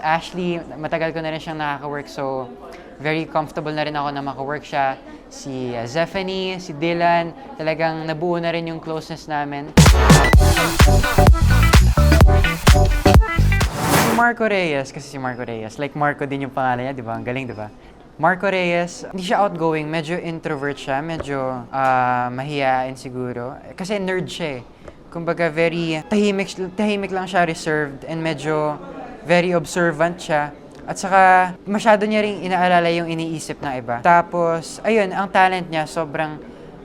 Ashley, matagal ko na rin siyang nakaka-work, so very comfortable na rin ako na maka-work siya. Si Zephanie, si Dylan, talagang nabuo na rin yung closeness namin. Si Marco Reyes, kasi si Marco Reyes, like Marco din yung pangalan niya, di ba? Ang galing, di ba? Marco Reyes, hindi siya outgoing, medyo introvert siya, medyo mahiyain siguro. Kasi nerd siya eh. Kumbaga very tahimik lang siya, reserved, and medyo very observant siya. At saka masyado niya ring inaalala yung iniisip ng iba. Tapos, ayun, ang talent niya, sobrang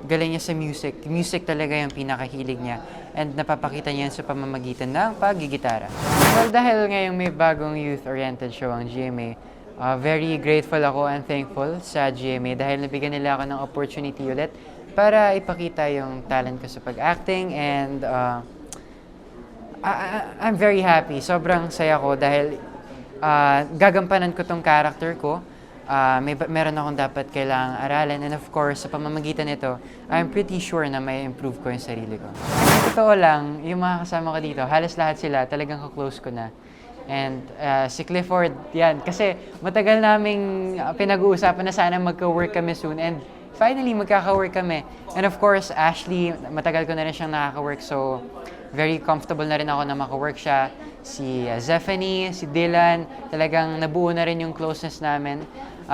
galing niya sa music. Music talaga yung pinakahilig niya. And napapakita niya sa pamamagitan ng paggigitara. Well, dahil ngayong may bagong youth-oriented show ang GMA, very grateful ako and thankful sa GMA dahil nabigyan nila ako ng opportunity ulit para ipakita yung talent ko sa pag-acting, and I'm very happy. Sobrang saya ko dahil gagampanan ko tong character ko. Meron akong dapat kailangang aralin, and of course, sa pamamagitan nito, I'm pretty sure na may improve ko yung sarili ko. Sa totoo lang, yung mga kasama ko dito, halos lahat sila talagang ka-close ko na. And si Clifford, yan, kasi matagal naming pinag-uusapan na sana magka-work kami soon, and finally magkaka-work kami. And of course, Ashley, matagal ko na rin siyang nakaka-work, so very comfortable na rin ako na maka-work siya. Si Zephanie, si Dylan, talagang nabuo na rin yung closeness namin.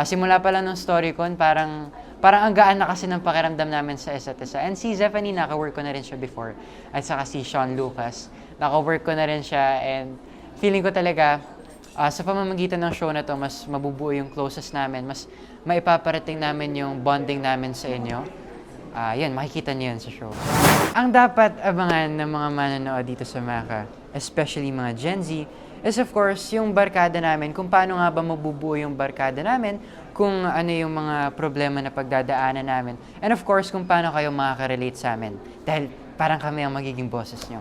Simula pa lang ng StoryCon, parang ang gaan na kasi ng pakiramdam namin sa isa't isa. And si Zephanie, naka-work ko na rin siya before. At saka si Sean Lucas, naka-work ko na rin siya, and feeling ko talaga, sa pamamagitan ng show na to, mas mabubuo yung closest namin, mas maipaparating namin yung bonding namin sa inyo. Yan, makikita niyo yan sa show. Ang dapat abangan ng mga manonood dito sa Maka, especially mga Gen Z, is of course yung barkada namin, kung paano nga ba mabubuo yung barkada namin, kung ano yung mga problema na pagdadaanan namin, and of course kung paano kayo makaka-relate sa amin. Dahil parang kami ang magiging boses nyo.